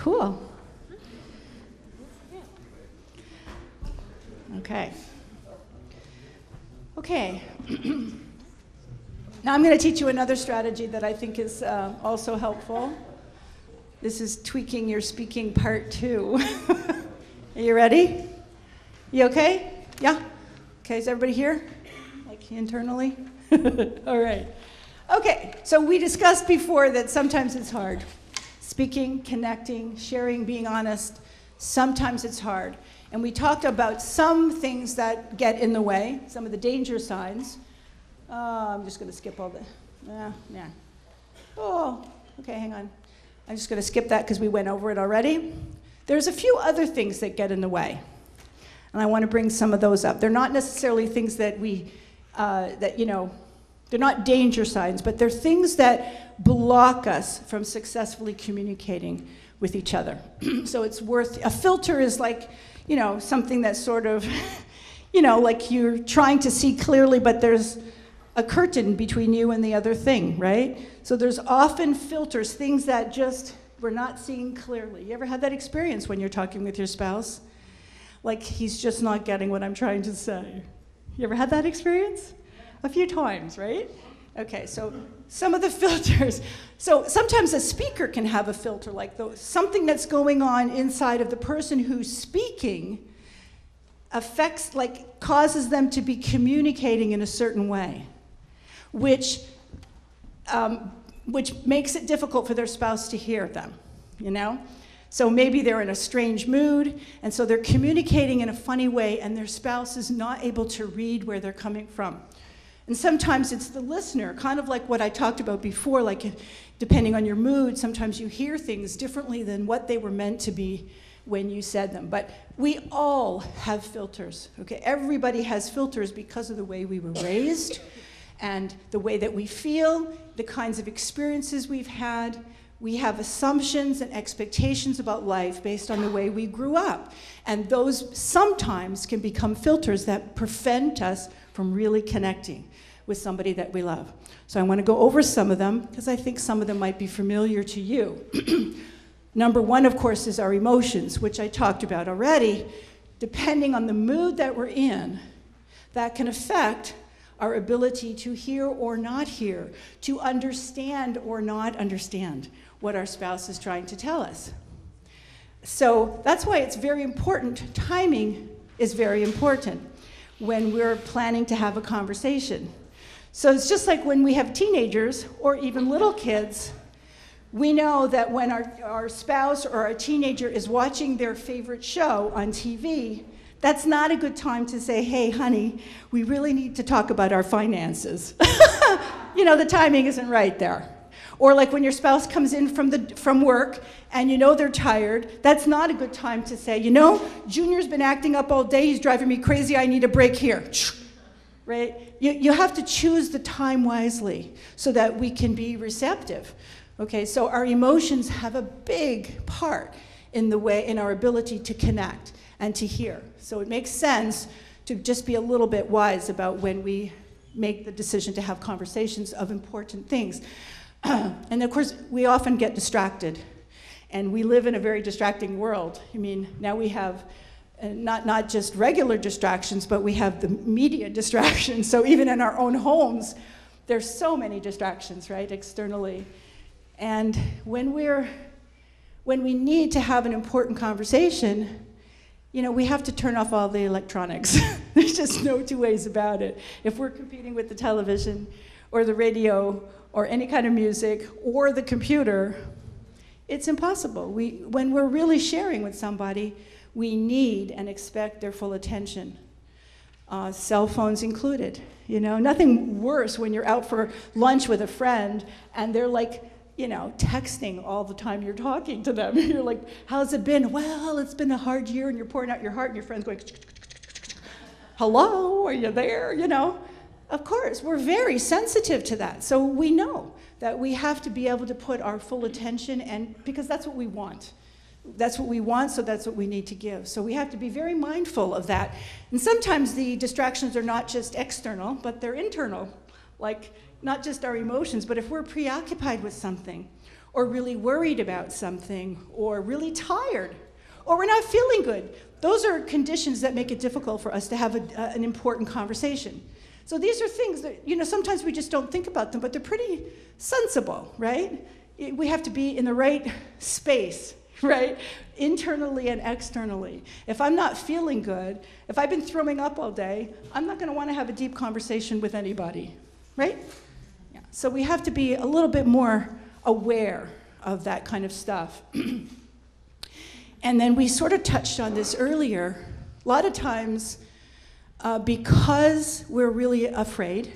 Cool. Okay. Okay. Now I'm going to teach you another strategy that I think is also helpful. This is tweaking your speaking part 2. Are you ready? You okay? Yeah? Okay, is everybody here? Like internally? All right. Okay, so we discussed before that sometimes it's hard. Speaking, connecting, sharing, being honest, sometimes it's hard. And we talked about some things that get in the way, some of the danger signs. I'm just going to skip all the, yeah. Oh, okay, hang on. I'm just going to skip that because we went over it already. There's a few other things that get in the way. And I want to bring some of those up. They're not necessarily things that they're not danger signs, but they're things that block us from successfully communicating with each other. So it's a filter is like, something that's sort of, like you're trying to see clearly, but there's a curtain between you and the other thing, right? So there's often filters, things that just we're not seeing clearly. You ever had that experience when you're talking with your spouse? Like he's just not getting what I'm trying to say. You ever had that experience? A few times, right? Okay, so some of the filters. So sometimes a speaker can have a filter like something that's going on inside of the person who's speaking causes them to be communicating in a certain way, which makes it difficult for their spouse to hear them, So maybe they're in a strange mood, and so they're communicating in a funny way, and their spouse is not able to read where they're coming from. And sometimes it's the listener, kind of like what I talked about before, like depending on your mood, sometimes you hear things differently than what they were meant to be when you said them. But we all have filters, okay? Everybody has filters because of the way we were raised and the way that we feel, the kinds of experiences we've had. We have assumptions and expectations about life based on the way we grew up. And those sometimes can become filters that prevent us from really connecting with somebody that we love. So I want to go over some of them because I think some of them might be familiar to you. Number one, of course, is our emotions, which I talked about already. Depending on the mood that we're in, that can affect our ability to hear or not hear, to understand or not understand what our spouse is trying to tell us. So that's why it's very important. Timing is very important when we're planning to have a conversation. So it's just like when we have teenagers or even little kids, we know that when our spouse or our teenager is watching their favorite show on TV, that's not a good time to say, hey, honey, we really need to talk about our finances. The timing isn't right there. Or like when your spouse comes in from work and they're tired, that's not a good time to say, Junior's been acting up all day, he's driving me crazy, I need a break here. Right? You have to choose the time wisely so that we can be receptive. Okay, so our emotions have a big part in our ability to connect and to hear. So it makes sense to just be a little bit wise about when we make the decision to have conversations of important things. And of course, we often get distracted, and we live in a very distracting world. Now we have not just regular distractions, but we have the media distractions. So even in our own homes, there's so many distractions, right, externally. And when we need to have an important conversation, we have to turn off all the electronics. There's just no two ways about it. If we're competing with the television or the radio or any kind of music or the computer, it's impossible. When we're really sharing with somebody, we need and expect their full attention, cell phones included. Nothing worse when you're out for lunch with a friend and they're like, texting all the time you're talking to them. You're like, how's it been? Well, it's been a hard year, and you're pouring out your heart, and your friend's going, hello, are you there? Of course, we're very sensitive to that. So we know that we have to be able to put our full attention, and because that's what we want. That's what we want, so that's what we need to give. So we have to be very mindful of that. And sometimes the distractions are not just external, but they're internal, like not just our emotions, but if we're preoccupied with something, or really worried about something, or really tired, or we're not feeling good. Those are conditions that make it difficult for us to have an important conversation. So these are things that, sometimes we just don't think about them, but they're pretty sensible, right? We have to be in the right space, right? Internally and externally. If I'm not feeling good, if I've been throwing up all day, I'm not going to want to have a deep conversation with anybody, right? Yeah. So we have to be a little bit more aware of that kind of stuff. And then we sort of touched on this earlier. A lot of times, because we're really afraid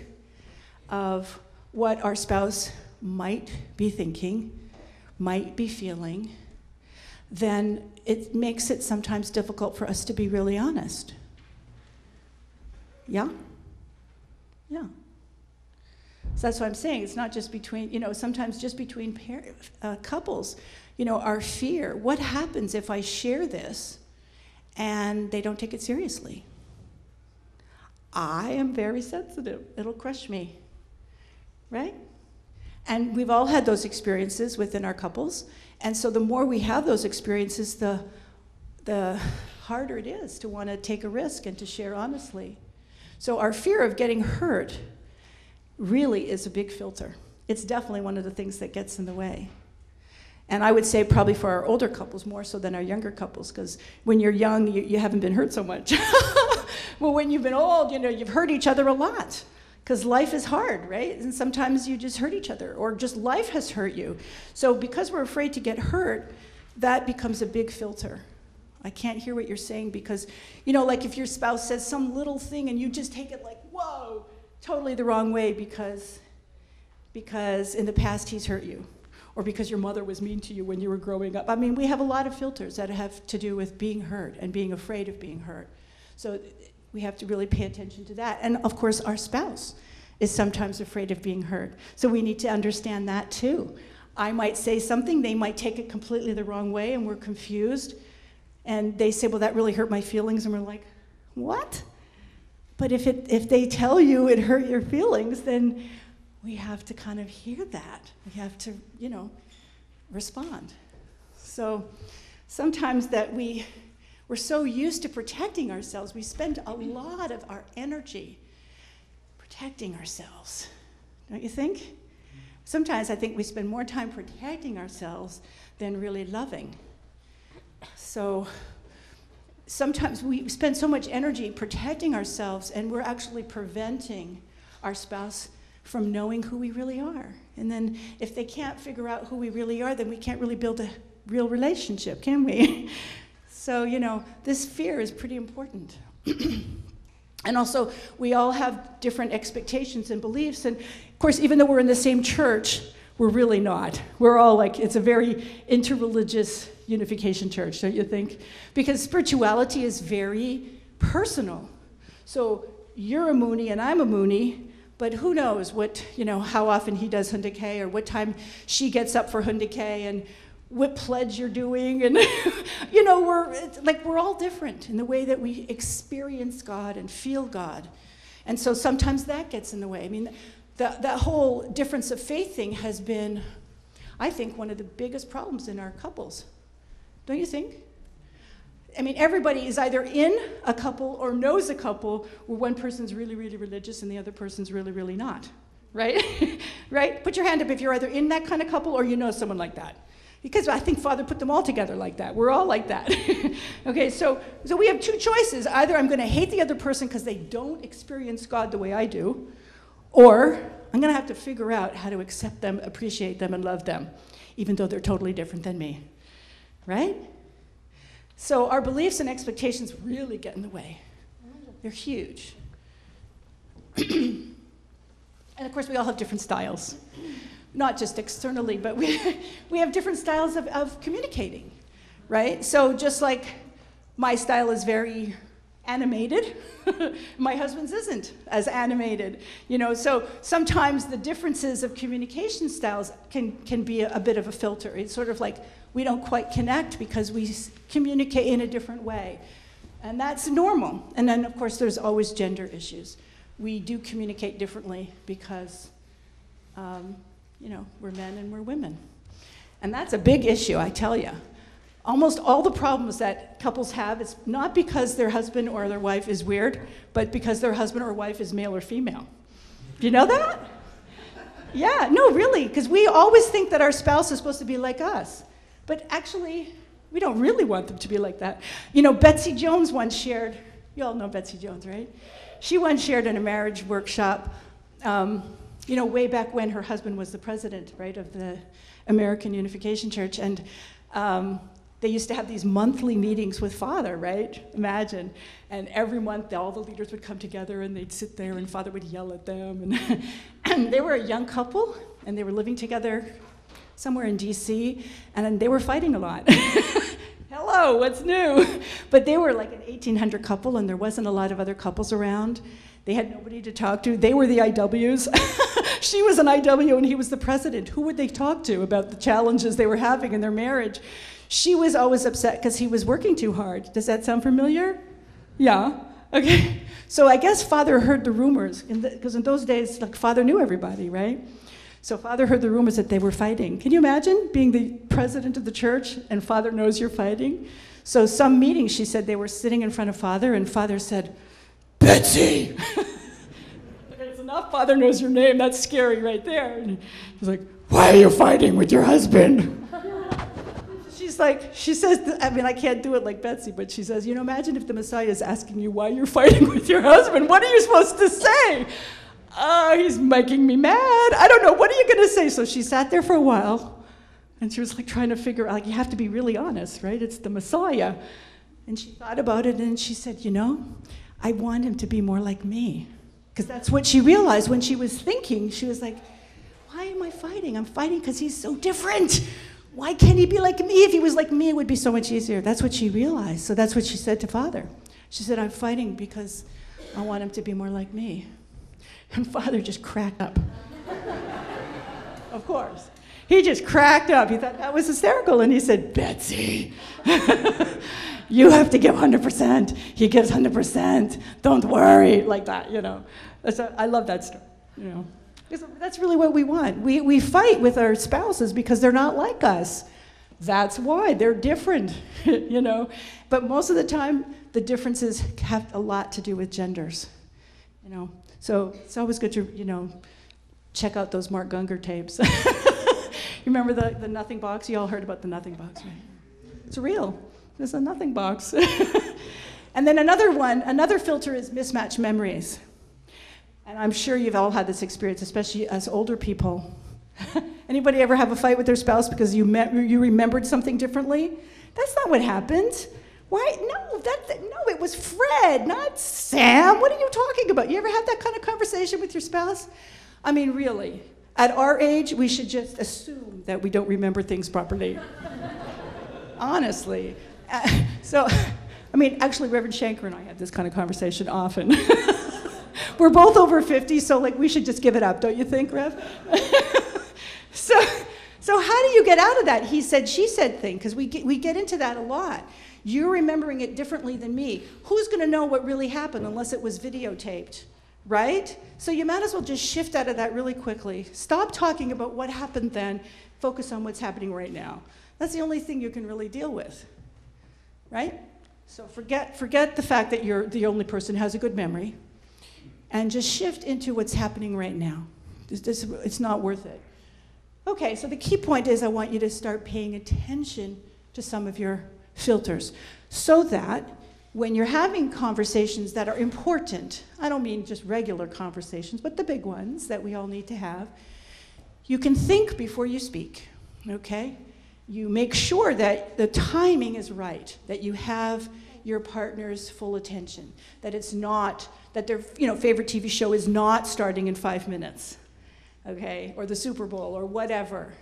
of what our spouse might be thinking, might be feeling, then it makes it sometimes difficult for us to be really honest. Yeah? Yeah. So that's what I'm saying. It's not just between, sometimes just between couples, our fear. What happens if I share this and they don't take it seriously? I am very sensitive. It'll crush me, right? And we've all had those experiences within our couples. And so the more we have those experiences, the harder it is to want to take a risk and to share honestly. So our fear of getting hurt really is a big filter. It's definitely one of the things that gets in the way. And I would say probably for our older couples more so than our younger couples, because when you're young, you haven't been hurt so much. Well, when you've been old, you've hurt each other a lot, because life is hard, right? And sometimes you just hurt each other, or just life has hurt you. So because we're afraid to get hurt, that becomes a big filter. I can't hear what you're saying because, like if your spouse says some little thing and you just take it like, whoa, totally the wrong way because in the past he's hurt you, or because your mother was mean to you when you were growing up. I mean, we have a lot of filters that have to do with being hurt and being afraid of being hurt. So we have to really pay attention to that. And of course, our spouse is sometimes afraid of being hurt. So we need to understand that too. I might say something, they might take it completely the wrong way, and we're confused. And they say, well, that really hurt my feelings. And we're like, what? But if they tell you it hurt your feelings, then we have to kind of hear that. We have to, respond. So sometimes that we're so used to protecting ourselves, we spend a lot of our energy protecting ourselves. Don't you think? Sometimes I think we spend more time protecting ourselves than really loving. So sometimes we spend so much energy protecting ourselves, and we're actually preventing our spouse from knowing who we really are. And then if they can't figure out who we really are, then we can't really build a real relationship, can we? So, this fear is pretty important. And also, we all have different expectations and beliefs. And of course, even though we're in the same church, we're really not. We're all it's a very interreligious unification church, don't you think? Because spirituality is very personal. So you're a Moonie and I'm a Moonie, but who knows how often he does Hundake, or what time she gets up for Hundake, and what pledge you're doing, and we're all different in the way that we experience God and feel God. And so sometimes that gets in the way. I mean, that whole difference of faith thing has been, I think, one of the biggest problems in our couples. Don't you think? I mean, everybody is either in a couple or knows a couple where one person's really, really religious and the other person's really, really not, right? Right? Put your hand up if you're either in that kind of couple or you know someone like that. Because I think Father put them all together like that. We're all like that. Okay, so we have two choices. Either I'm going to hate the other person because they don't experience God the way I do, or I'm going to have to figure out how to accept them, appreciate them, and love them, even though they're totally different than me. Right? So our beliefs and expectations really get in the way. They're huge. And of course, we all have different styles. Not just externally, but we have different styles of communicating, right? So just like my style is very animated, my husband's isn't as animated, so sometimes the differences of communication styles can be a bit of a filter. It's sort of like we don't quite connect because we communicate in a different way, and that's normal. And then of course there's always gender issues. We do communicate differently because we're men and we're women. And that's a big issue, I tell you. Almost all the problems that couples have, it's not because their husband or their wife is weird, but because their husband or wife is male or female. Do you know that? Yeah, no, really, because we always think that our spouse is supposed to be like us. But actually, we don't really want them to be like that. You know, Betsy Jones once shared, you all know Betsy Jones, right? She once shared in a marriage workshop, you know, way back when her husband was the president, right, of the American Unification Church, and they used to have these monthly meetings with Father, right? Imagine. And every month, all the leaders would come together, and they'd sit there, and Father would yell at them. And they were a young couple, and they were living together somewhere in D.C., and they were fighting a lot. Hello, what's new? But they were like an 1800 couple, and there wasn't a lot of other couples around. They had nobody to talk to. They were the IWs. She was an IW, and he was the president. Who would they talk to about the challenges they were having in their marriage? She was always upset because he was working too hard. Does that sound familiar? Yeah. Okay. So I guess Father heard the rumors, because in those days, like, Father knew everybody, right? So Father heard the rumors that they were fighting. Can you imagine being the president of the church and Father knows you're fighting? So some meeting, she said, they were sitting in front of Father, and Father said, "Betsy!" It's enough, Father knows your name. That's scary right there. And he's like, "Why are you fighting with your husband?" She says, I mean, I can't do it like Betsy, but she says, you know, imagine if the Messiah is asking you why you're fighting with your husband. What are you supposed to say? Oh, he's making me mad. I don't know. What are you going to say? So she sat there for a while, and she was like trying to figure out, like, you have to be really honest, right? It's the Messiah. And she thought about it, and she said, you know, I want him to be more like me. Because that's what she realized when she was thinking. She was like, why am I fighting? I'm fighting because he's so different. Why can't he be like me? If he was like me, it would be so much easier. That's what she realized. So that's what she said to Father. She said, I'm fighting because I want him to be more like me. And Father just cracked up. Of course. He just cracked up. He thought that was hysterical. And he said, Betsy, you have to give 100%. He gives 100%. Don't worry. Like that, you know. I love that story, you know. That's really what we want. We fight with our spouses because they're not like us. That's why. They're different, you know. But most of the time, the differences have a lot to do with genders, you know. So it's always good to, you know, check out those Mark Gungor tapes. You remember the Nothing Box? You all heard about the Nothing Box, right? It's real. There's a Nothing Box. And then another filter is mismatched memories. And I'm sure you've all had this experience, especially as older people. Anybody ever have a fight with their spouse because you remembered something differently? That's not what happened. Why? No, it was Fred, not Sam. What are you talking about? You ever had that kind of conversation with your spouse? I mean, really, at our age, we should just assume that we don't remember things properly. Honestly. So, I mean, actually, Reverend Shanker and I had this kind of conversation often. We're both over 50, so like we should just give it up, don't you think, Rev? So how do you get out of that he said, she said thing? Because we get into that a lot. You're remembering it differently than me. Who's going to know what really happened unless it was videotaped, right? So you might as well just shift out of that really quickly. Stop talking about what happened then. Focus on what's happening right now. That's the only thing you can really deal with, right? So forget the fact that you're the only person who has a good memory. And just shift into what's happening right now. It's not worth it. Okay, so the key point is I want you to start paying attention to some of your filters so that when you're having conversations that are important, I don't mean just regular conversations, but the big ones that we all need to have, you can think before you speak, okay? You make sure that the timing is right, that you have your partner's full attention, that it's not, that their favorite TV show is not starting in 5 minutes, okay, or the Super Bowl or whatever,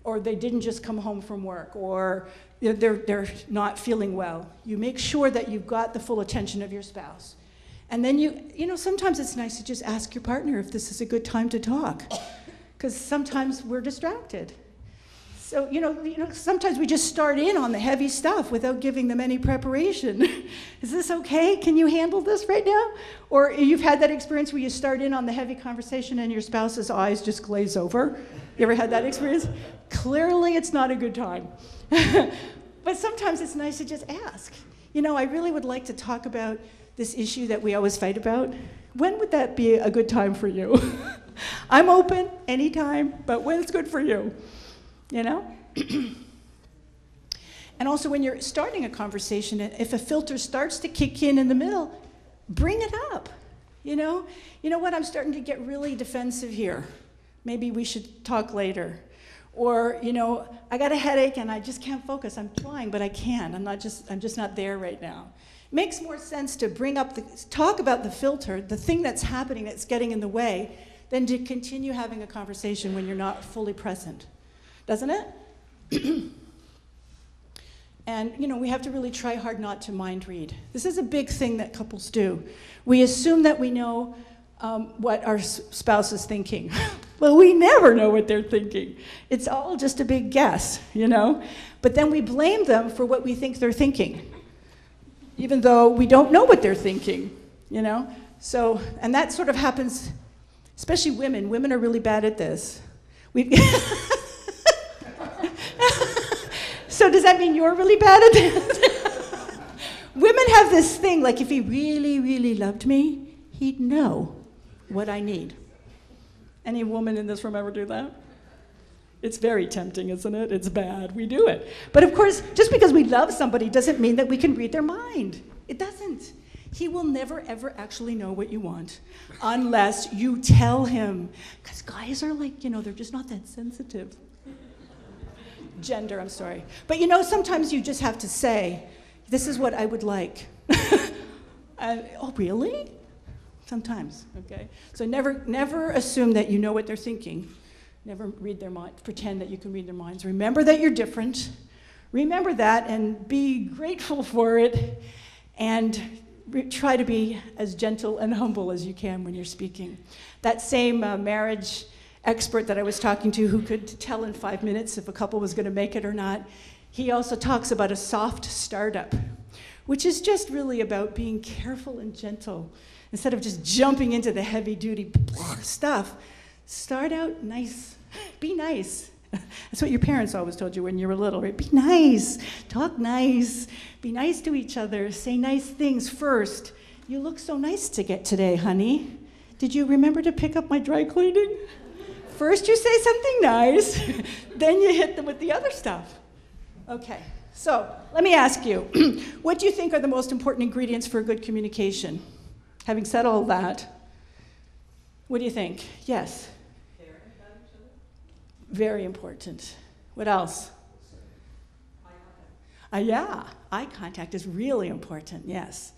or they didn't just come home from work, or they're not feeling well. You make sure that you've got the full attention of your spouse. And then sometimes it's nice to just ask your partner if this is a good time to talk, because sometimes we're distracted. So, sometimes we just start in on the heavy stuff without giving them any preparation. Is this okay? Can you handle this right now? Or you've had that experience where you start in on the heavy conversation and your spouse's eyes just glaze over. You ever had that experience? Clearly, it's not a good time. But sometimes it's nice to just ask. You know, I really would like to talk about this issue that we always fight about. When would that be a good time for you? I'm open anytime, but when it's good for you, you know? And also when you're starting a conversation, if a filter starts to kick in the middle, bring it up, you know? You know what, I'm starting to get really defensive here. Maybe we should talk later. Or, you know, I got a headache and I just can't focus. I'm trying, but I can't. I'm just not there right now. It makes more sense to talk about the filter, the thing that's happening that's getting in the way, than to continue having a conversation when you're not fully present. Doesn't it? And, you know, we have to really try hard not to mind read. This is a big thing that couples do. We assume that we know what our spouse is thinking. Well, we never know what they're thinking. It's all just a big guess, you know? But then we blame them for what we think they're thinking, even though we don't know what they're thinking, you know? So, and that sort of happens, especially women. Women are really bad at this. So does that mean you're really bad at this? Women have this thing, like if he really, really loved me, he'd know what I need. Any woman in this room ever do that? It's very tempting, isn't it? It's bad. We do it. But of course, just because we love somebody doesn't mean that we can read their mind. It doesn't. He will never, ever actually know what you want unless you tell him. Because guys are like, you know, they're just not that sensitive. Gender, I'm sorry. But you know, sometimes you just have to say, this is what I would like. Oh, really? Sometimes, okay? So never assume that you know what they're thinking. Never read their minds, pretend that you can read their minds. Remember that you're different. Remember that and be grateful for it. And try to be as gentle and humble as you can when you're speaking. That same marriage expert that I was talking to who could tell in 5 minutes if a couple was going to make it or not, he also talks about a soft startup, which is just really about being careful and gentle. Instead of just jumping into the heavy-duty stuff, start out nice. Be nice. That's what your parents always told you when you were little, right? Be nice. Talk nice. Be nice to each other. Say nice things first. You look so nice today, honey. Did you remember to pick up my dry cleaning? First you say something nice, then you hit them with the other stuff. Okay, so let me ask you, what do you think are the most important ingredients for good communication? Having said all that, what do you think? Yes? Caring about each other. Very important. What else? Eye contact. Yeah, eye contact is really important, yes.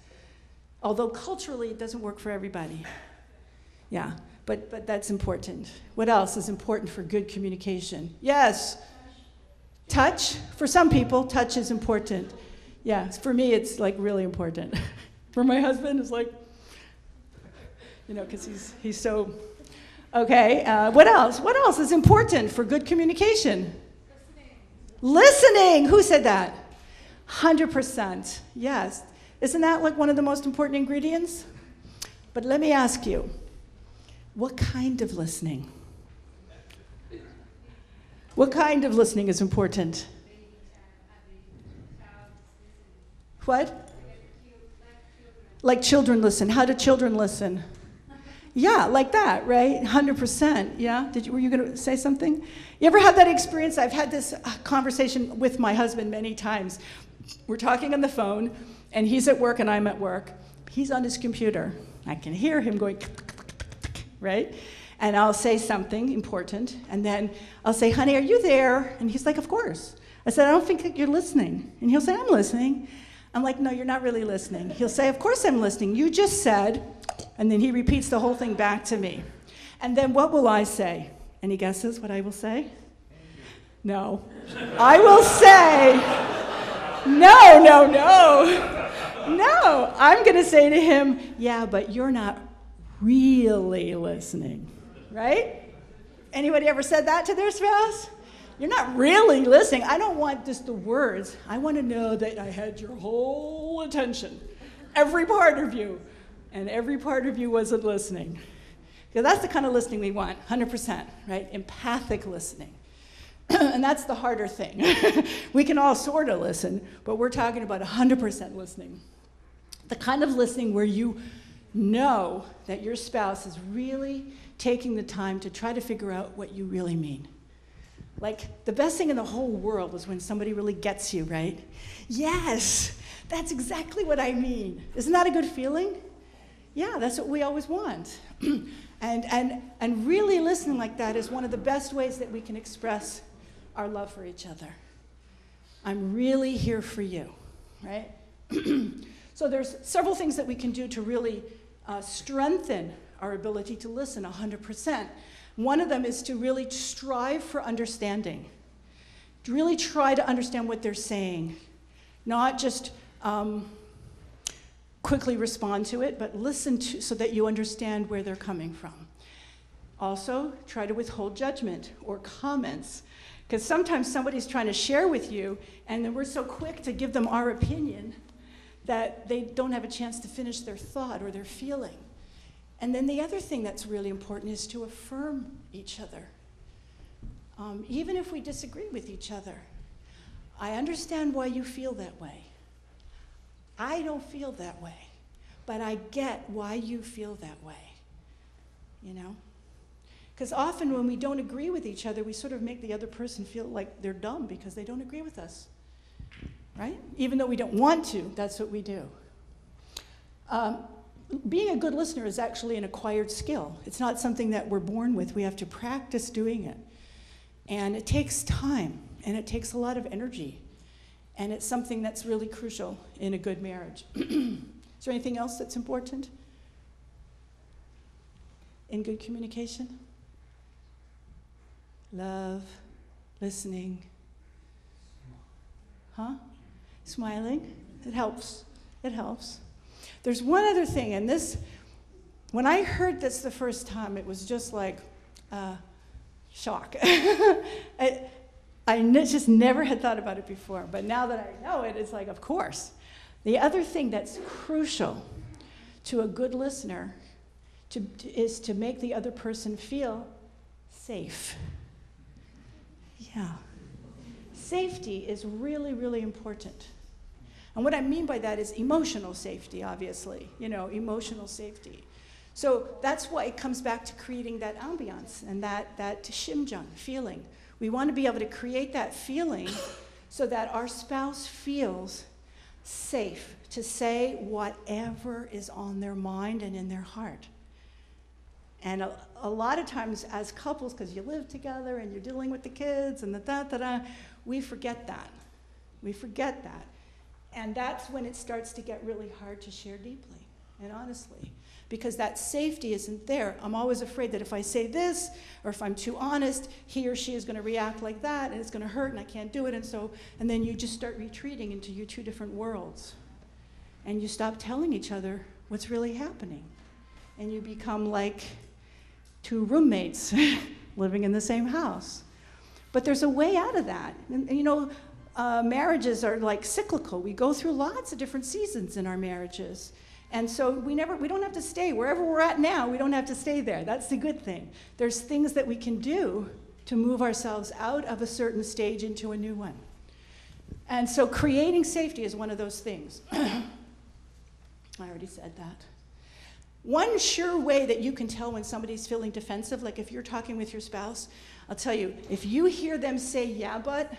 Although culturally it doesn't work for everybody. Yeah. But that's important. What else is important for good communication? Yes? Touch. For some people, touch is important. Yeah, for me, it's like really important. For my husband, it's like, you know, because he's so, okay. What else? What else is important for good communication? Listening. Who said that? 100%. Yes. Isn't that like one of the most important ingredients? But let me ask you, what kind of listening? What kind of listening is important? What? Like children listen. How do children listen? Yeah, like that, right? 100%. Yeah? Were you going to say something? You ever had that experience? I've had this conversation with my husband many times. We're talking on the phone, and he's at work and I'm at work. He's on his computer. I can hear him going, right? And I'll say something important, and then I'll say, honey, are you there? And he's like, of course. I said, I don't think that you're listening. And he'll say, I'm listening. I'm like, no, you're not really listening. He'll say, of course I'm listening. You just said, and then he repeats the whole thing back to me. And then what will I say? Any guesses what I will say? No. I will say, no. I'm going to say to him, yeah, but you're not really listening, right? Anybody ever said that to their spouse? You're not really listening. I don't want just the words. I want to know that I had your whole attention, every part of you, and every part of you wasn't listening. Because that's the kind of listening we want, 100%, right? Empathic listening. And that's the harder thing. We can all sort of listen, but we're talking about 100% listening. The kind of listening where you know that your spouse is really taking the time to try to figure out what you really mean. Like, the best thing in the whole world is when somebody really gets you, right? Yes, that's exactly what I mean. Isn't that a good feeling? Yeah, that's what we always want. And really listening like that is one of the best ways that we can express our love for each other. I'm really here for you, right? So there's several things that we can do to really strengthen our ability to listen 100%. One of them is to really strive for understanding. To really try to understand what they're saying. Not just quickly respond to it, but listen to so that you understand where they're coming from. Also, try to withhold judgment or comments. Because sometimes somebody's trying to share with you, and then we're so quick to give them our opinion that they don't have a chance to finish their thought or their feeling. And then the other thing that's really important is to affirm each other. Even if we disagree with each other. I understand why you feel that way. I don't feel that way, but I get why you feel that way, you know? Because often when we don't agree with each other, we sort of make the other person feel like they're dumb because they don't agree with us, right? Even though we don't want to, that's what we do. Being a good listener is actually an acquired skill. It's not something that we're born with. We have to practice doing it. And it takes time, and it takes a lot of energy. And it's something that's really crucial in a good marriage. Is there anything else that's important in good communication? Love, listening. Huh? Smiling. It helps. It helps. There's one other thing, and this, when I heard this the first time, it was just like shock. I just never had thought about it before, but now that I know it, it's like, of course. The other thing that's crucial to a good listener is to make the other person feel safe. Yeah. Safety is really, really important. And what I mean by that is emotional safety, obviously, emotional safety. So that's why it comes back to creating that ambiance and that shimjang feeling. We want to be able to create that feeling so that our spouse feels safe to say whatever is on their mind and in their heart. And a lot of times as couples, because you live together and you're dealing with the kids and we forget that. We forget that. And that's when it starts to get really hard to share deeply and honestly. Because that safety isn't there. I'm always afraid that if I say this, or if I'm too honest, he or she is going to react like that, and it's going to hurt, and I can't do it, and then you just start retreating into your two different worlds. And you stop telling each other what's really happening. And you become like two roommates living in the same house. But there's a way out of that. And marriages are like cyclical. We go through lots of different seasons in our marriages. And so we don't have to stay wherever we're at now. We don't have to stay there. That's the good thing. There's things that we can do to move ourselves out of a certain stage into a new one. And so creating safety is one of those things. I already said that. One sure way that you can tell when somebody's feeling defensive, like if you're talking with your spouse, I'll tell you, if you hear them say, yeah, but,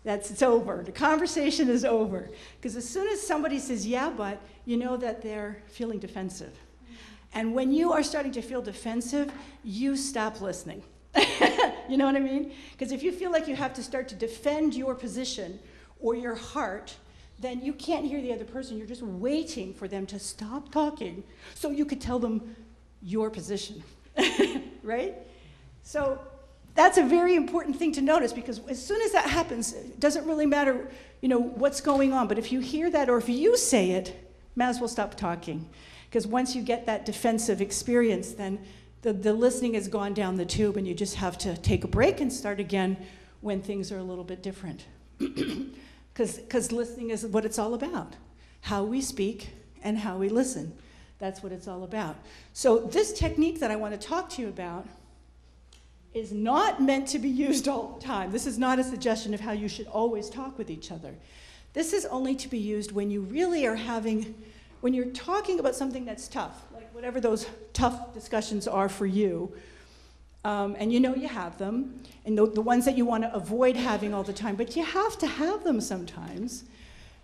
it's over. The conversation is over. Because as soon as somebody says, yeah, but, you know that they're feeling defensive. And when you are starting to feel defensive, you stop listening. You know what I mean? Because if you feel like you have to start to defend your position or your heart, then you can't hear the other person. You're just waiting for them to stop talking so you could tell them your position. Right? So that's a very important thing to notice, because as soon as that happens, it doesn't really matter, what's going on. But if you hear that, or if you say it, might as well stop talking. Because once you get that defensive experience, then the listening has gone down the tube, and you just have to take a break and start again when things are a little bit different. Because listening is what it's all about. How we speak and how we listen. That's what it's all about. So this technique that I want to talk to you about is not meant to be used all the time. This is not a suggestion of how you should always talk with each other. This is only to be used when you really are when you're talking about something that's tough, like whatever those tough discussions are for you, and you know you have them, and the ones that you want to avoid having all the time, but you have to have them sometimes.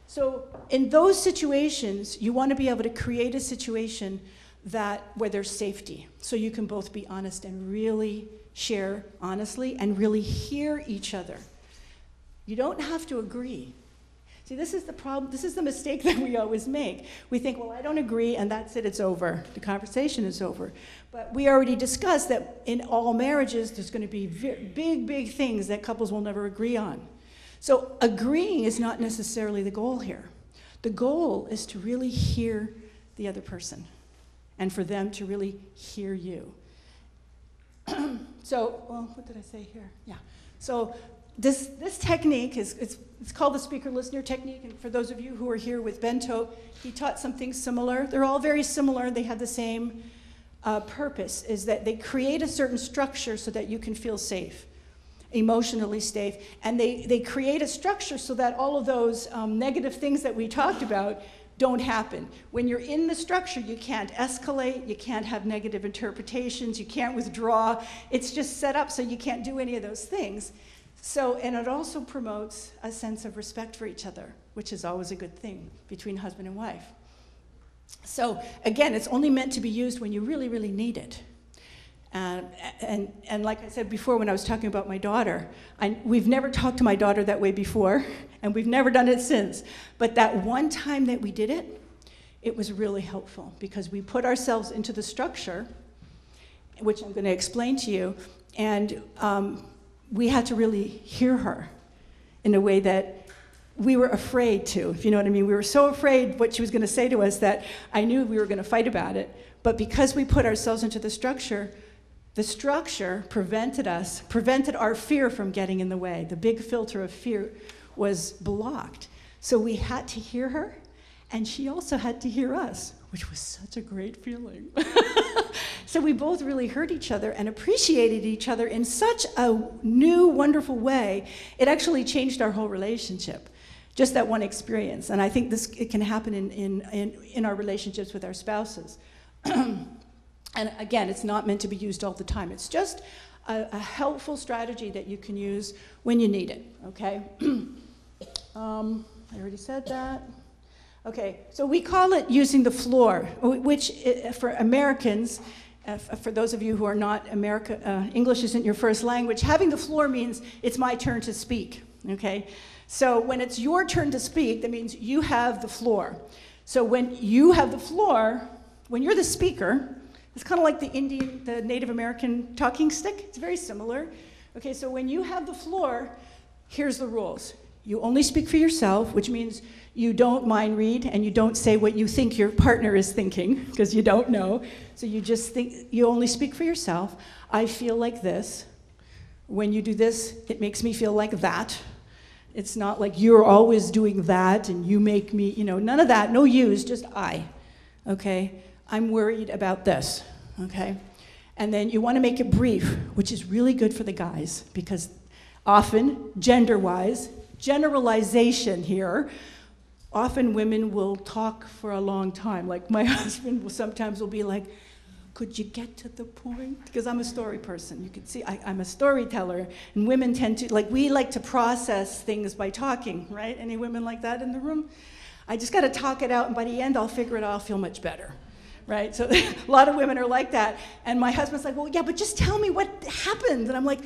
So in those situations, you want to be able to create a situation where there's safety, so you can both be honest and really share honestly and really hear each other. You don't have to agree. See, this is the problem. This is the mistake that we always make. We think, well, I don't agree, and that's it, it's over. The conversation is over. But we already discussed that in all marriages, there's going to be big, big things that couples will never agree on. So agreeing is not necessarily the goal here. The goal is to really hear the other person and for them to really hear you. So, well, what did I say here? Yeah. So this technique it's called the speaker-listener technique, and for those of you who are here with Bento, he taught something similar. They're all very similar. They have the same purpose, is that they create a certain structure so that you can feel safe, emotionally safe, and they create a structure so that all of those negative things that we talked about don't happen. When you're in the structure, you can't escalate, you can't have negative interpretations, you can't withdraw. It's just set up so you can't do any of those things. So, and it also promotes a sense of respect for each other, which is always a good thing between husband and wife. So again, it's only meant to be used when you really, really need it. And like I said before when I was talking about my daughter, we've never talked to my daughter that way before, and we've never done it since. But that one time that we did it, it was really helpful because we put ourselves into the structure, which I'm going to explain to you, and we had to really hear her in a way that we were afraid to, if you know what I mean. We were so afraid what she was going to say to us that I knew we were going to fight about it. But because we put ourselves into the structure prevented our fear from getting in the way. The big filter of fear was blocked. So we had to hear her, and she also had to hear us, which was such a great feeling. So we both really heard each other and appreciated each other in such a new, wonderful way. It actually changed our whole relationship, just that one experience. And I think it can happen in our relationships with our spouses. And again, it's not meant to be used all the time. It's just a helpful strategy that you can use when you need it, okay? I already said that. Okay, so we call it using the floor, which for Americans, for those of you who are not English isn't your first language, having the floor means it's my turn to speak, okay? So when it's your turn to speak, that means you have the floor. So when you have the floor, when you're the speaker, it's kind of like the Native American talking stick. It's very similar. Okay, so when you have the floor, here's the rules. You only speak for yourself, which means you don't mind read and you don't say what you think your partner is thinking, because you don't know. So you just think, you only speak for yourself. I feel like this. When you do this, it makes me feel like that. It's not like you're always doing that and you make me, none of that, no yous, just I, okay? I'm worried about this, okay? And then you want to make it brief, which is really good for the guys, because often, gender-wise, generalization here, often women will talk for a long time. Like my husband will sometimes be like, could you get to the point? Because I'm a story person. You can see I'm a storyteller, and women tend to, we like to process things by talking, right? Any women like that in the room? I just got to talk it out, and by the end, I'll figure it out, I'll feel much better. Right? So a lot of women are like that. And my husband's like, well, yeah, but just tell me what happened. And I'm like,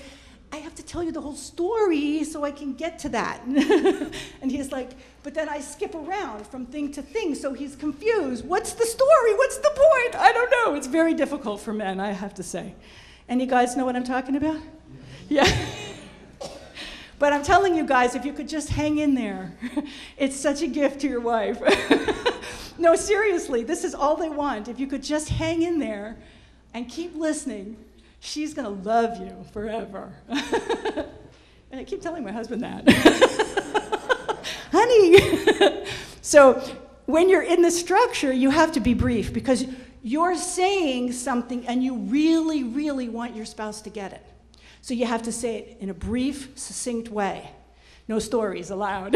I have to tell you the whole story so I can get to that. And he's like, but then I skip around from thing to thing, so he's confused. What's the story? What's the point? I don't know. It's very difficult for men, I have to say. Any guys know what I'm talking about? Yeah. But I'm telling you guys, if you could just hang in there, it's such a gift to your wife. No, seriously, this is all they want. If you could just hang in there and keep listening, she's going to love you forever. And I keep telling my husband that. Honey! So when you're in the structure, you have to be brief because you're saying something and you really, really want your spouse to get it. So you have to say it in a brief, succinct way. No stories allowed.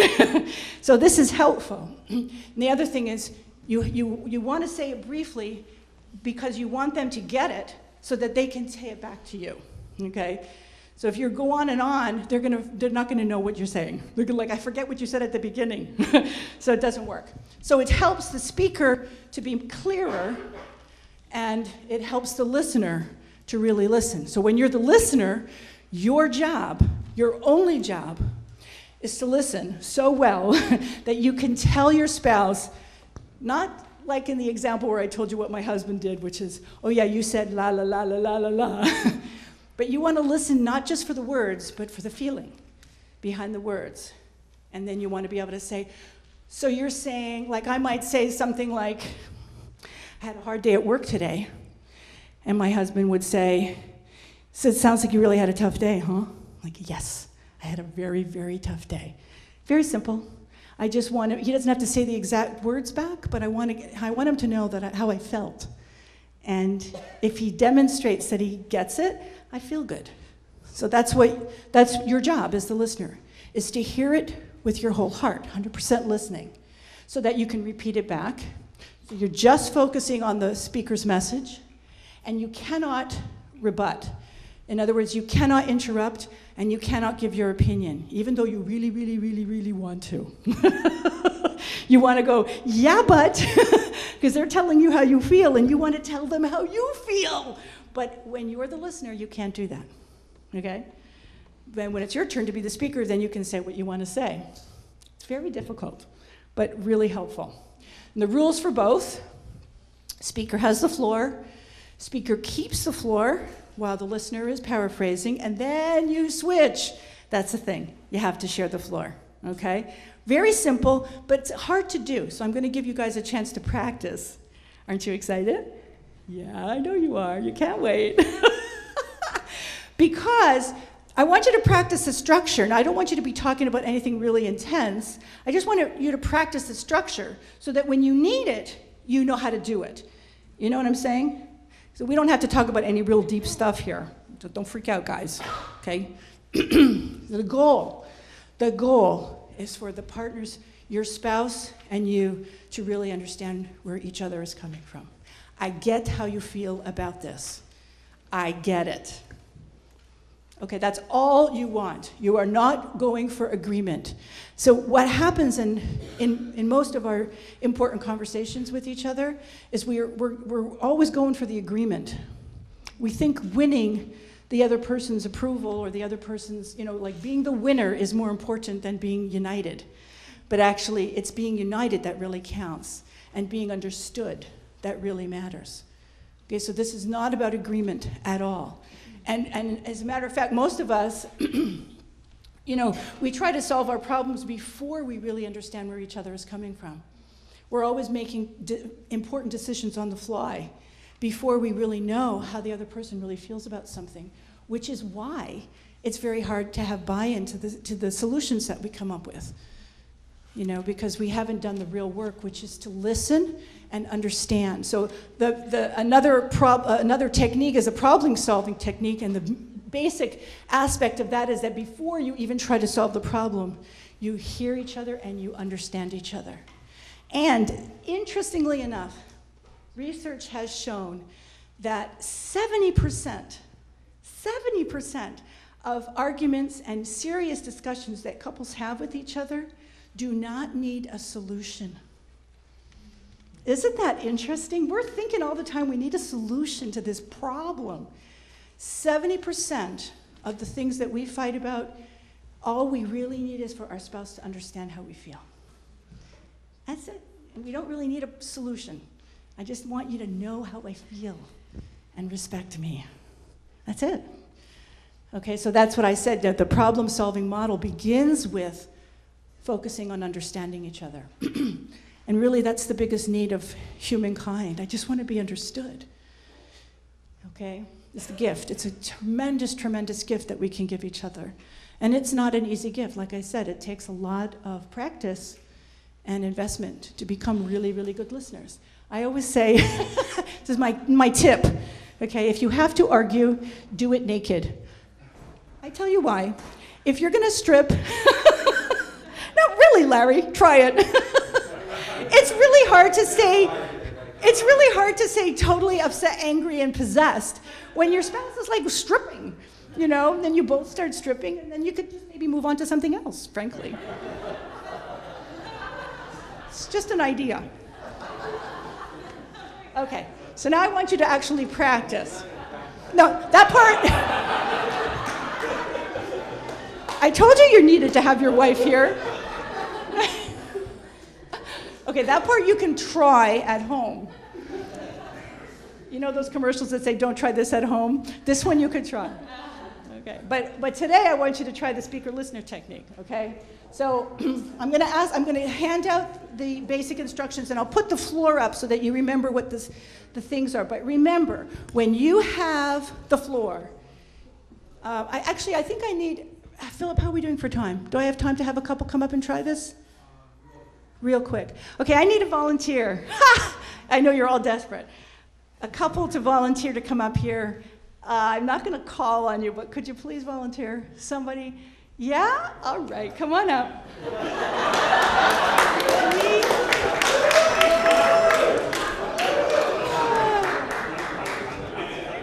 So this is helpful. And the other thing is, you want to say it briefly because you want them to get it so that they can say it back to you, okay? So if you go on and on, they're not gonna know what you're saying. They're gonna like, I forget what you said at the beginning. So it doesn't work. So it helps the speaker to be clearer, and it helps the listener to really listen. So when you're the listener, your job, your only job, is to listen so well that you can tell your spouse, not like in the example where I told you what my husband did, which is, oh yeah, you said la la la la la la la. But you want to listen not just for the words, but for the feeling behind the words. And then you want to be able to say, so you're saying, like I might say something like, I had a hard day at work today. And my husband would say, so it sounds like you really had a tough day, huh? Like, yes. I had a very, very tough day. Very simple. I just want he doesn't have to say the exact words back, but I want him to know how I felt. And if he demonstrates that he gets it, I feel good. So that's your job as the listener, is to hear it with your whole heart, 100% listening, so that you can repeat it back. So you're just focusing on the speaker's message, and you cannot rebut. In other words, you cannot interrupt, and you cannot give your opinion, even though you really, really, really, really want to. You want to go, yeah, but, because they're telling you how you feel, and you want to tell them how you feel. But when you're the listener, you can't do that, okay? Then when it's your turn to be the speaker, then you can say what you want to say. It's very difficult, but really helpful. And the rules for both: speaker has the floor, speaker keeps the floor, while the listener is paraphrasing, and then you switch. That's the thing. You have to share the floor, okay? Very simple, but it's hard to do, so I'm going to give you guys a chance to practice. Aren't you excited? Yeah, I know you are. You can't wait. Because I want you to practice the structure. Now, I don't want you to be talking about anything really intense. I just want you to practice the structure so that when you need it, you know how to do it. You know what I'm saying? So we don't have to talk about any real deep stuff here. So don't freak out, guys, okay? The goal is for the partners, your spouse and you, to really understand where each other is coming from. I get how you feel about this. I get it. Okay, that's all you want. You are not going for agreement. So what happens in most of our important conversations with each other is we're always going for the agreement. We think winning the other person's approval or the other person's, like being the winner is more important than being united. But actually, it's being united that really counts, and being understood that really matters. Okay, so this is not about agreement at all. And as a matter of fact, most of us, we try to solve our problems before we really understand where each other is coming from. We're always making important decisions on the fly before we really know how the other person really feels about something, which is why it's very hard to have buy-in to the solutions that we come up with. Because we haven't done the real work, which is to listen and understand. So another technique is a problem-solving technique, and the basic aspect of that is that before you even try to solve the problem, you hear each other and you understand each other. And interestingly enough, research has shown that 70% of arguments and serious discussions that couples have with each other do not need a solution. Isn't that interesting? We're thinking all the time we need a solution to this problem. 70% of the things that we fight about, all we really need is for our spouse to understand how we feel. That's it. And we don't really need a solution. I just want you to know how I feel and respect me. That's it. Okay, so that's what I said, that the problem-solving model begins with focusing on understanding each other. And really, that's the biggest need of humankind. I just want to be understood. Okay? It's a gift. It's a tremendous, tremendous gift that we can give each other. And it's not an easy gift. Like I said, it takes a lot of practice and investment to become really, really good listeners. I always say, this is my tip, okay? If you have to argue, do it naked. I tell you why. If you're going to strip, no, really, Larry, try it. It's really hard to say totally upset, angry, and possessed when your spouse is like stripping, you know, then you both start stripping, and then you could just maybe move on to something else, frankly. It's just an idea. Okay, so now I want you to actually practice. No, that part, I told you needed to have your wife here. Okay, that part you can try at home. You know those commercials that say, don't try this at home? This one you could try. Okay, but today I want you to try the speaker-listener technique, okay? So I'm going to hand out the basic instructions, and I'll put the floor up so that you remember what the things are. But remember, when you have the floor, I think I need, Philip, how are we doing for time? Do I have time to have a couple come up and try this? Real quick. Okay, I need a volunteer. I know you're all desperate. A couple to volunteer to come up here. I'm not going to call on you, but could you please volunteer? Somebody? Yeah? All right, come on up. You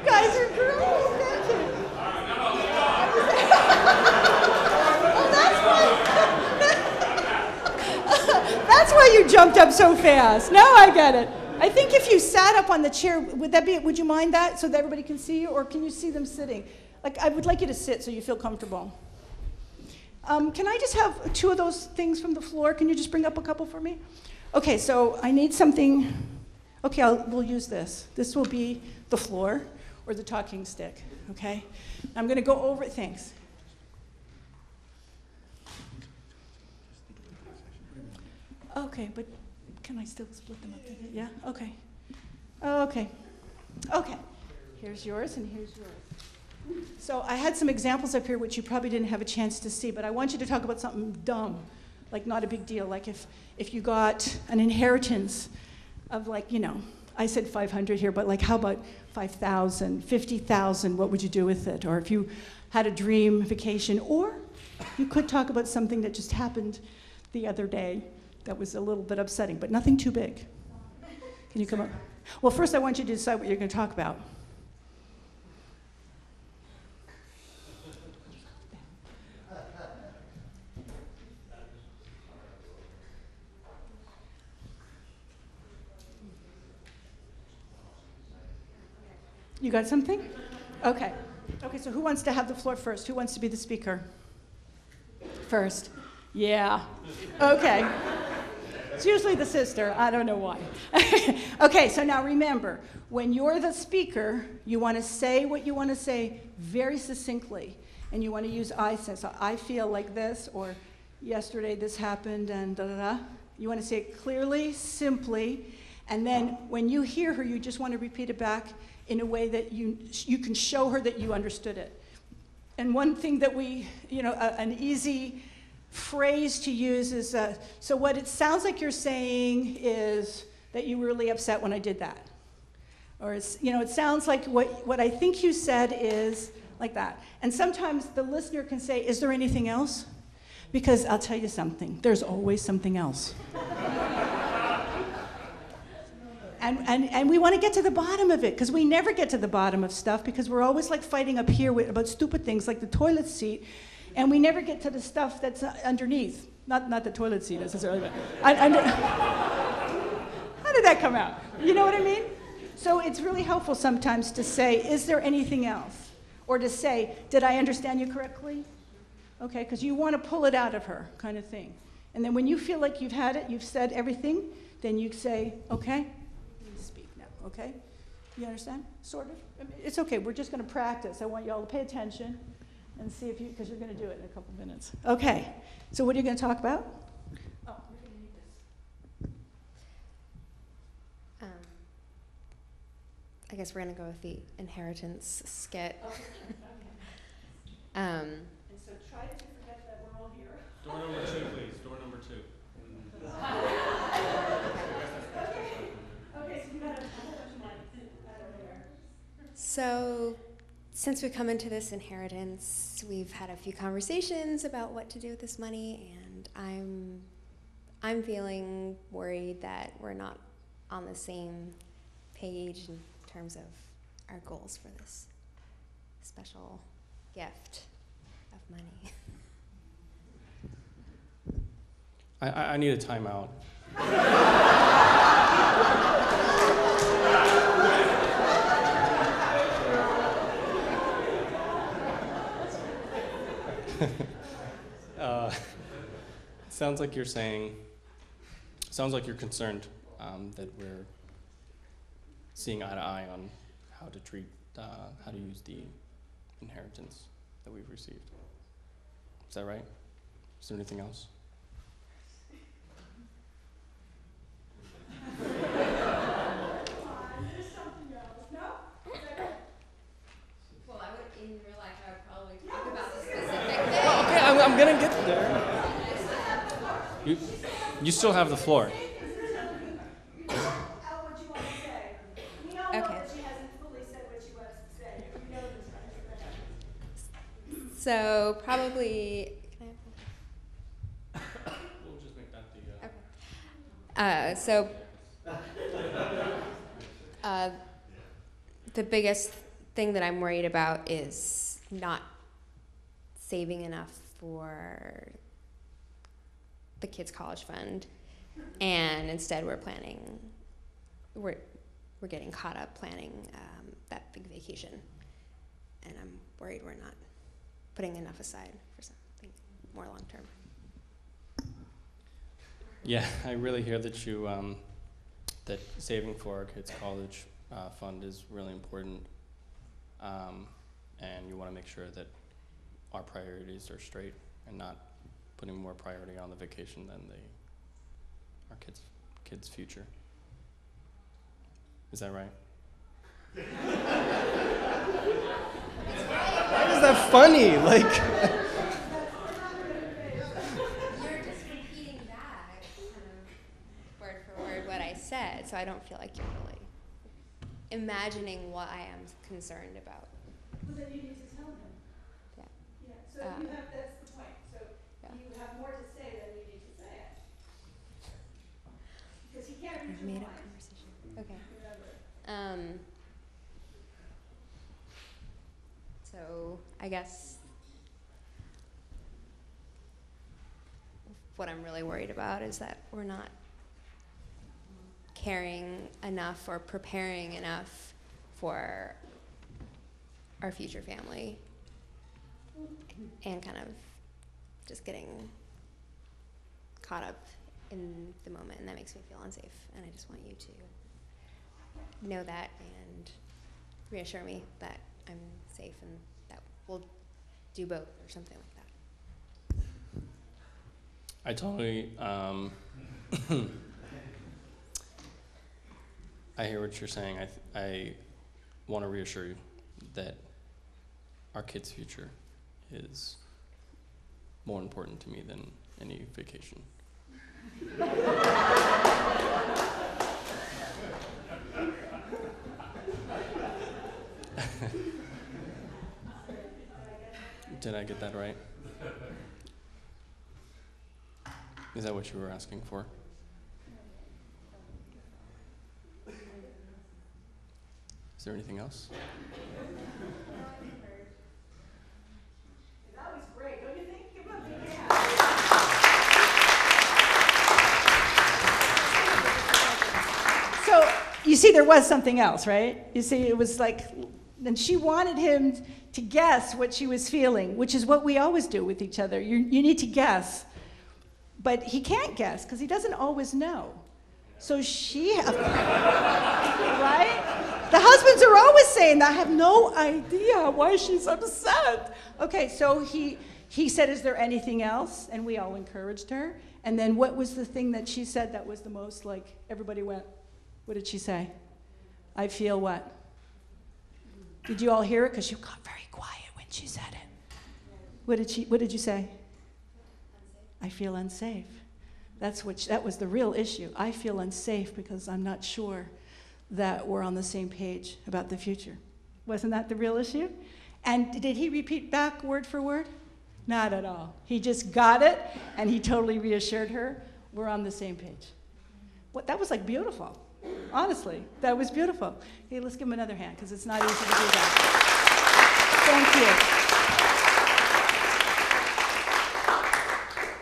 guys are great, thank you. Oh, that's why you jumped up so fast. Now I get it. I think if you sat up on the chair, would you mind that so that everybody can see you, or can you see them sitting? Like, I would like you to sit so you feel comfortable. Can I just have 2 of those things from the floor? Can you just bring up a couple for me? Okay, so I need something. Okay, we'll use this. This will be the floor or the talking stick, okay? I'm going to go over things. Okay, but can I still split them up? Yeah, okay. Okay. Okay. Here's yours and here's yours. So I had some examples up here which you probably didn't have a chance to see, but I want you to talk about something dumb, like not a big deal. Like if you got an inheritance of, like, you know, I said 500 here, but like how about 5,000, 50,000, what would you do with it? Or if you had a dream vacation, or you could talk about something that just happened the other day that was a little bit upsetting, but nothing too big. Can you come up? Well, first I want you to decide what you're going to talk about. You got something? Okay. Okay, so who wants to have the floor first? Who wants to be the speaker? First. Yeah. Okay. It's usually the sister. I don't know why. Okay, so now remember, when you're the speaker, you want to say what you want to say very succinctly, and you want to use I sense. So I feel like this, or yesterday this happened, and da-da-da. You want to say it clearly, simply, and then when you hear her, you just want to repeat it back in a way that you can show her that you understood it. And one thing that we, an easy phrase to use is, so what it sounds like you're saying is that you were really upset when I did that. Or it's, it sounds like what I think you said is like that. And sometimes the listener can say, is there anything else? Because I'll tell you something, there's always something else. And we want to get to the bottom of it, because we never get to the bottom of stuff, because we're always like fighting up here about stupid things like the toilet seat, and we never get to the stuff that's underneath. Not the toilet seat necessarily, but how did that come out? You know what I mean? So it's really helpful sometimes to say, is there anything else? Or to say, did I understand you correctly? Okay, because you want to pull it out of her, kind of thing. And then when you feel like you've had it, you've said everything, then you say, okay, speak now, okay? You understand? Sort of? It's okay, we're just going to practice. I want you all to pay attention and see if you, because you're going to do it in a couple minutes. Okay, so what are you going to talk about? Oh, you're going to need this. I guess we're going to go with the inheritance skit. Okay. And so try to forget that we're all here. Door number 2, please. Door number 2. Okay, so you got a whole bunch of money over there. So since we come into this inheritance, we've had a few conversations about what to do with this money, and I'm feeling worried that we're not on the same page in terms of our goals for this special gift of money. I need a timeout. Sounds like you're concerned that we're seeing eye to eye on how to use the inheritance that we've received. Is that right? Is there anything else? Well, I would, in real life, I would probably talk about the specific thing. Well, okay, I'm gonna get there. You still have the floor. Okay. So probably. We'll just make that the. The biggest thing that I'm worried about is not saving enough for the kids' college fund, and instead we're getting caught up planning that big vacation, and I'm worried we're not putting enough aside for something more long term. Yeah, I really hear that that saving for our kids' college fund is really important, and you want to make sure that our priorities are straight and not putting more priority on the vacation than our kids' future. Is that right? Why is that funny? Like. You're just repeating back, kind of word for word, what I said, so I don't feel like you're really imagining what I am concerned about. Well, then you need to tell him. Yeah. Yeah. So that's the point. So you have more to say than you need to say it. Because he can't read your Made mind. up conversation. Okay. Remember. So I guess what I'm really worried about is that we're not caring enough or preparing enough for our future family, and kind of just getting caught up in the moment, and that makes me feel unsafe, and I just want you to know that and reassure me that I'm safe and that we'll do both or something like that. I totally, I hear what you're saying. I want to reassure you that our kids' future is more important to me than any vacation. Did I get that right? Is that what you were asking for? Is there anything else? That was great, don't you think? Give him a big hand. So, you see, there was something else, right? You see, it was like, and she wanted him to guess what she was feeling, which is what we always do with each other. You need to guess. But he can't guess, because he doesn't always know. So she, right? The husbands are always saying, I have no idea why she's upset. Okay, so he said, is there anything else? And we all encouraged her. And then what was the thing that she said that was the most, like, everybody went, what did she say? I feel what? Did you all hear it? Because you got very quiet when she said it. What did you say? I feel unsafe. That was the real issue. I feel unsafe because I'm not sure that we're on the same page about the future. Wasn't that the real issue? And did he repeat back word for word? Not at all. He just got it, and he totally reassured her, we're on the same page. What, that was like beautiful. Honestly, that was beautiful. Hey, let's give him another hand, because it's not easy to do that. Thank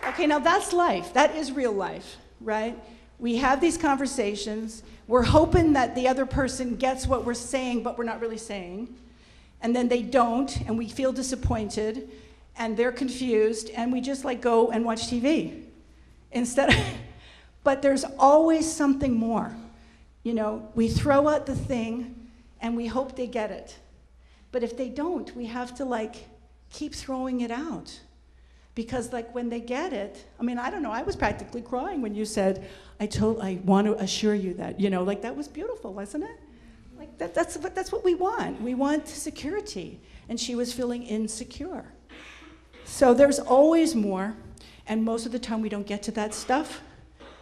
you. Okay, now that's life. That is real life, right? We have these conversations. We're hoping that the other person gets what we're saying, but we're not really saying. And then they don't, and we feel disappointed, and they're confused, and we just like go and watch TV instead of, but there's always something more. You know, we throw out the thing, and we hope they get it. But if they don't, we have to like keep throwing it out. Because like when they get it, I mean, I don't know, I was practically crying when you said, I want to assure you that, you know, like that was beautiful, wasn't it? Like that's what we want. We want security. And she was feeling insecure. So there's always more, and most of the time we don't get to that stuff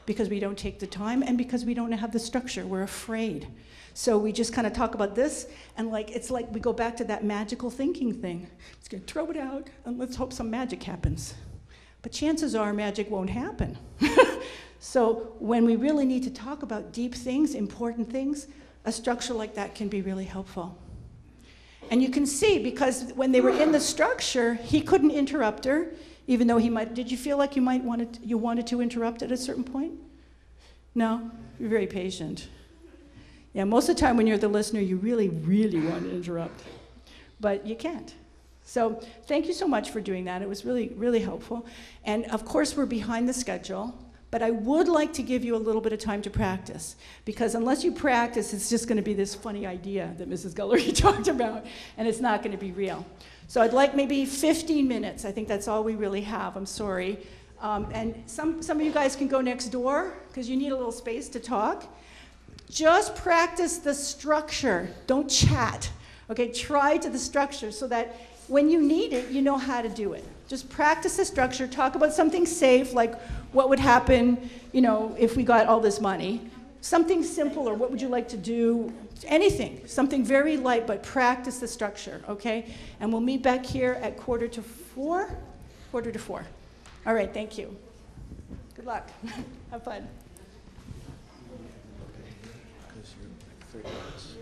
because we don't take the time and because we don't have the structure. We're afraid. So we just kind of talk about this, and like it's like we go back to that magical thinking thing. It's going to throw it out, and let's hope some magic happens. But chances are magic won't happen. So when we really need to talk about deep things, important things, a structure like that can be really helpful. And you can see, because when they were in the structure, he couldn't interrupt her, even though he might. Did you feel like you wanted to interrupt at a certain point? No? You're very patient. Yeah, most of the time when you're the listener, you really, really want to interrupt. But you can't. So thank you so much for doing that. It was really, really helpful. And of course, we're behind the schedule. But I would like to give you a little bit of time to practice, because unless you practice, it's just going to be this funny idea that Mrs. Gullery talked about, and it's not going to be real. So I'd like maybe 15 minutes. I think that's all we really have. I'm sorry. And some of you guys can go next door, because you need a little space to talk. Just practice the structure. Don't chat. Okay, try to the structure so that when you need it, you know how to do it. Just practice the structure. Talk about something safe, like what would happen, you know, if we got all this money. Something simple, or what would you like to do? Anything, something very light, but practice the structure, okay? And we'll meet back here at 3:45. 3:45. All right, thank you. Good luck. Have fun. 3 minutes.